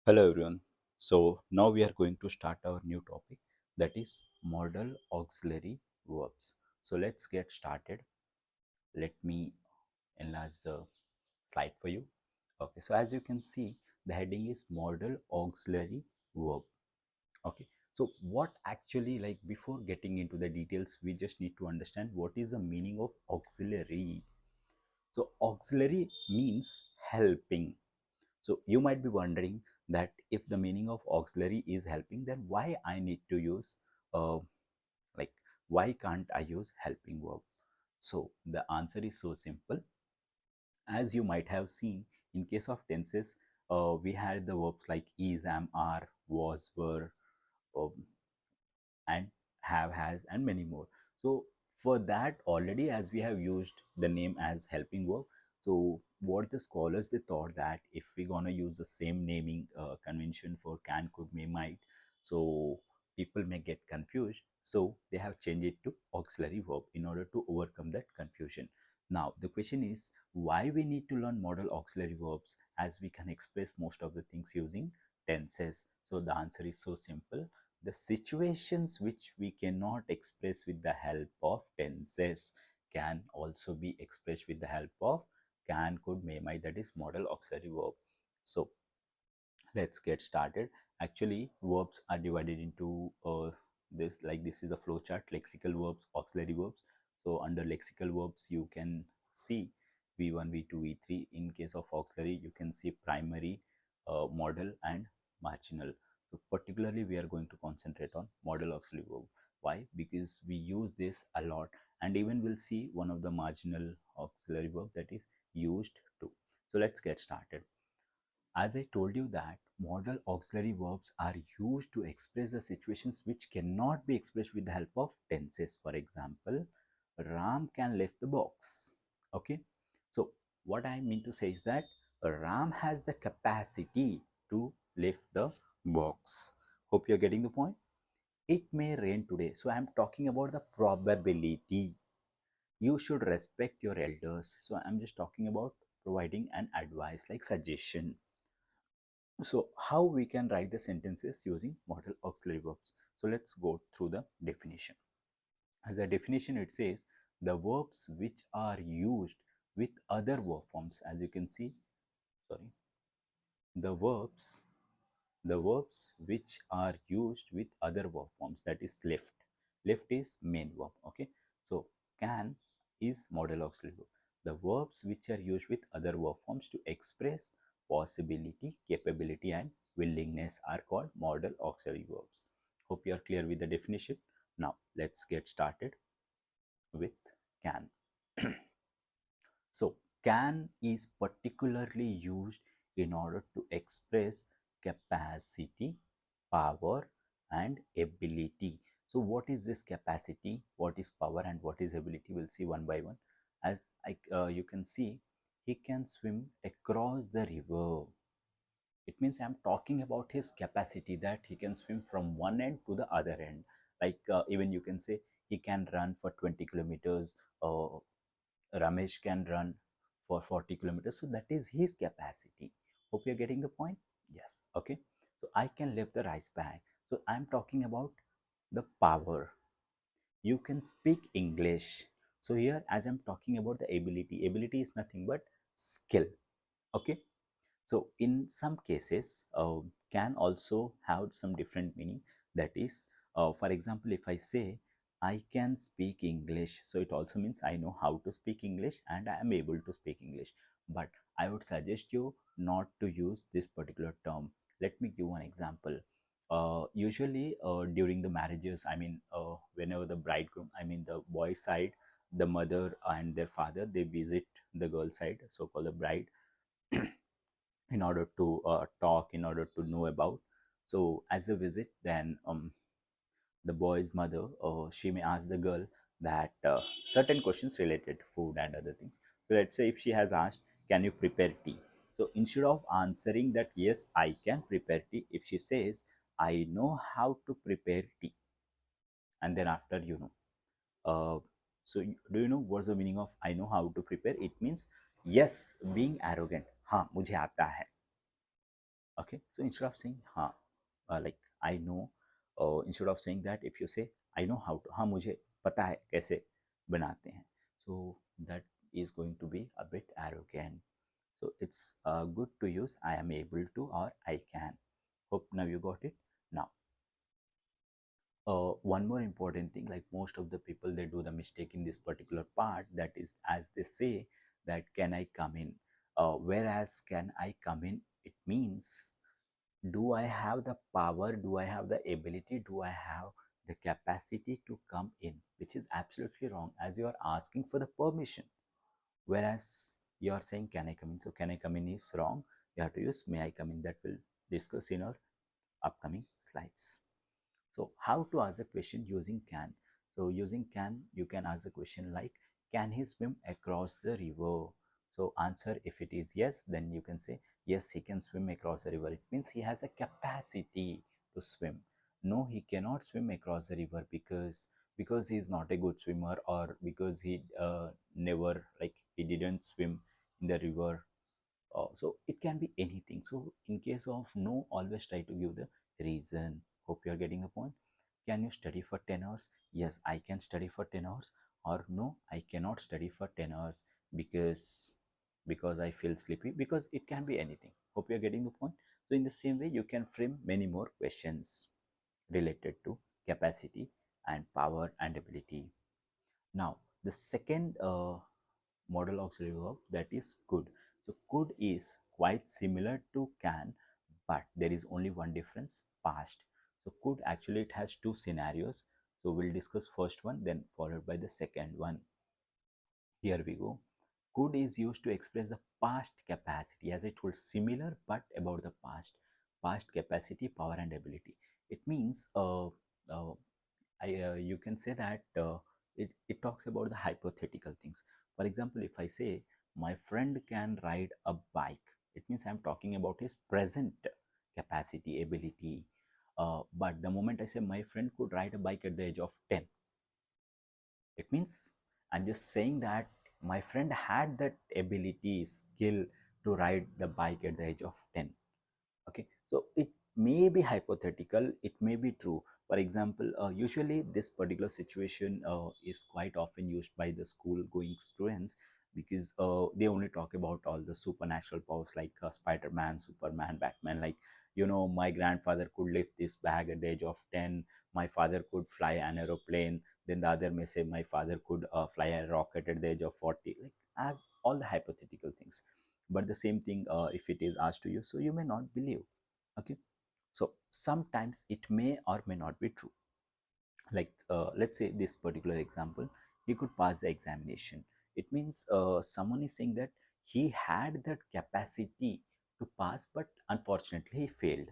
Hello everyone. So now we are going to start our new topic, that is modal auxiliary verbs. So let's get started. Let me enlarge the slide for you. Okay, so as you can see, the heading is modal auxiliary verb. Okay, so what actually, like, before getting into the details, we just need to understand what is the meaning of auxiliary. So auxiliary means helping. So you might be wondering that if the meaning of auxiliary is helping, then why I need to use, uh, like, why can't I use helping verb? So the answer is so simple. As you might have seen, in case of tenses, we had the verbs like is, am, are, was, were, um, and have, has, and many more. So for that, already, as we have used the name as helping verb, so what the scholars, they thought that if we're gonna use the same naming convention for can, could, may, might, so people may get confused, so they have changed it to auxiliary verb in order to overcome that confusion. Now the question is, why we need to learn modal auxiliary verbs, as we can express most of the things using tenses? So the answer is so simple. The situations which we cannot express with the help of tenses can also be expressed with the help of can, could, may, might, that is modal auxiliary verb. So let's get started. Actually, verbs are divided into this is the flow chart: lexical verbs, auxiliary verbs. So under lexical verbs, you can see v1, v2, v3. In case of auxiliary, you can see primary, modal, and marginal. So particularly, we are going to concentrate on modal auxiliary verb. Why? Because we use this a lot, and even we'll see one of the marginal auxiliary verb, that is used to. So let's get started. As I told you that modal auxiliary verbs are used to express the situations which cannot be expressed with the help of tenses. For example, Ram can lift the box. Okay. So what I mean to say is that Ram has the capacity to lift the box. Hope you're getting the point. It may rain today. So I'm talking about the probability. You should respect your elders. So I'm just talking about providing an advice, like suggestion. So how we can write the sentences using modal auxiliary verbs? So let's go through the definition. As a definition, it says the verbs which are used with other verb forms. As you can see, sorry, the verbs the verbs which are used with other verb forms, that is lift is main verb. Okay, so can is modal auxiliary verb. The verbs which are used with other verb forms to express possibility, capability, and willingness are called modal auxiliary verbs. Hope you are clear with the definition. Now let's get started with can. So can is particularly used in order to express capacity, power, and ability. So what is this capacity, what is power, and what is ability? We'll see one by one. As you can see, he can swim across the river. It means I'm talking about his capacity, that he can swim from one end to the other end. Like even you can say he can run for 20 kilometers. Ramesh can run for 40 kilometers. So that is his capacity. Hope you're getting the point. Yes. Okay. So I can lift the rice bag. So I'm talking about the power. You can speak English. So here, as I'm talking about the ability is nothing but skill. Okay. So in some cases, can also have some different meaning. That is, for example, if I say I can speak English, so it also means I know how to speak English and I am able to speak English. But I would suggest you not to use this particular term. Let me give one example. Usually, during the marriages, I mean, whenever the bridegroom, I mean the boy side, the mother and their father, they visit the girl side, so called the bride, in order to talk, in order to know about. So as a visit, then the boy's mother, she may ask the girl that certain questions related to food and other things. So let's say if she has asked, can you prepare tea? So instead of answering that yes, I can prepare tea, if she says, I know how to prepare tea, and then after, uh, so do you know what's the meaning of I know how to prepare? It means yes, being arrogant. हाँ मुझे आता है. Okay, so instead of saying हाँ, like I know, instead of saying that, if you say I know how to, हाँ मुझे पता है कैसे बनाते हैं, so that is going to be a bit arrogant. So it's good to use I am able to or I can. Hope now you got it. Now, one more important thing, like most of the people, they do the mistake in this particular part, that is, as they say that can I come in, whereas can I come in, it means do I have the power, do I have the ability, do I have the capacity to come in, which is absolutely wrong, as you are asking for the permission, whereas you are saying can I come in. So can I come in is wrong. You have to use may I come in. That will discuss in our upcoming slides. So how to ask a question using can? So using can, you can ask a question like, can he swim across the river? So answer, if it is yes, then you can say yes, he can swim across the river. It means he has a capacity to swim. No, he cannot swim across the river because he is not a good swimmer, or because he never, like he didn't swim in the river. So it can be anything. So in case of no, always try to give the reason. Hope you are getting the point. Can you study for 10 hours? Yes, I can study for 10 hours. Or no, I cannot study for 10 hours because I feel sleepy. Because it can be anything. Hope you are getting the point. So in the same way, you can frame many more questions related to capacity and power and ability. Now, the second model auxiliary verb, that is could. So could is quite similar to can, but there is only one difference, past. So could, actually it has two scenarios. So we'll discuss first one, then followed by the second one. Here we go. Could is used to express the past capacity, as I told, similar but about the past capacity, power and ability. It means you can say that it talks about the hypothetical things. For example, if I say my friend can ride a bike, it means I'm talking about his present capacity, ability. But the moment I say my friend could ride a bike at the age of 10, it means I'm just saying that my friend had that ability, skill to ride the bike at the age of 10. Okay, so it may be hypothetical, it may be true. For example, usually this particular situation is quite often used by the school going students, because they only talk about all the supernatural powers, like Spider-Man, Superman, Batman. Like, my grandfather could lift this bag at the age of 10, my father could fly an aeroplane. Then the other may say my father could fly a rocket at the age of 40, like, as all the hypothetical things. But the same thing, if it is asked to you, so you may not believe. Okay, so sometimes it may or may not be true. Like, let's say this particular example, he could pass the examination. It means someone is saying that he had that capacity to pass, but unfortunately he failed.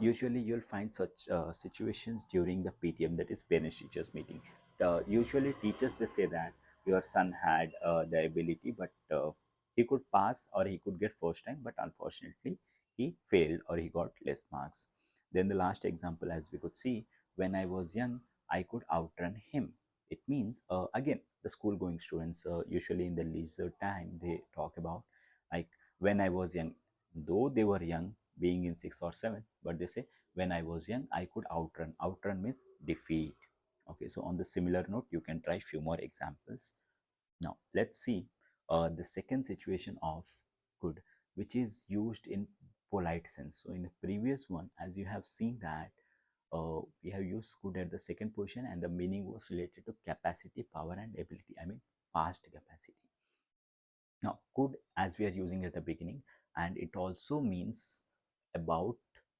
Usually you'll find such situations during the PTM, that is parents teachers meeting. Usually teachers, they say that your son had the ability, but he could pass or he could get first time, but unfortunately he failed or he got less marks. Then the last example, as we could see, when I was young, I could outrun him. It means, again, the school going students, usually in the leisure time, they talk about, like, when I was young, though they were young, being in 6th or 7th, but they say when I was young, I could outrun. Outrun means defeat. Okay, so on the similar note, you can try few more examples. Now let's see the second situation of could, which is used in polite sense. So in the previous one, as you have seen that we have used could at the second position, and the meaning was related to capacity, power and ability, I mean past capacity. Now, could, as we are using at the beginning, and it also means about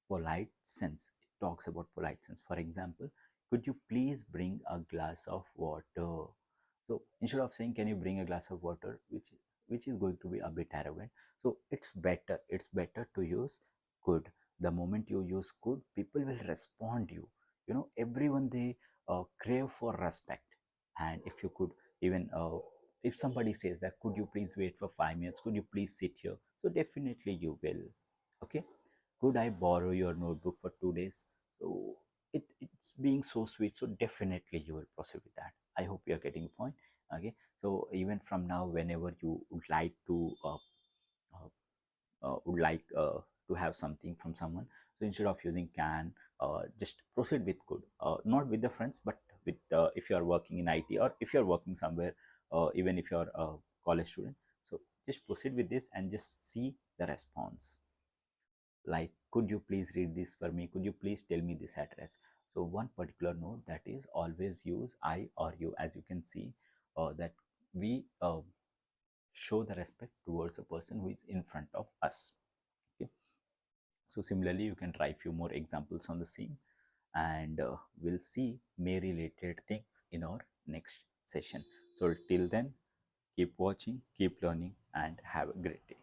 polite sense. It talks about polite sense. For example, could you please bring a glass of water? So instead of saying, can you bring a glass of water, which is going to be a bit arrogant, so it's better to use could. The moment you use could, people will respond you. Everyone, they crave for respect. And if you could, even if somebody says that, could you please wait for 5 minutes, could you please sit here, so definitely you will. Okay, could I borrow your notebook for 2 days? So it's being so sweet, so definitely you will proceed with that. I hope you are getting the point. Okay, so even from now, whenever you would like to to have something from someone. So instead of using can, just proceed with could, not with the friends, but with if you are working in IT, or if you are working somewhere, even if you are a college student. So just proceed with this and just see the response. Like, could you please read this for me, could you please tell me this address. So one particular note, that is always use I or you. As you can see, that we show the respect towards a person who is in front of us. Okay, so similarly you can try few more examples on the same, and we'll see may related things in our next session. So till then, keep watching, keep learning, and have a great day.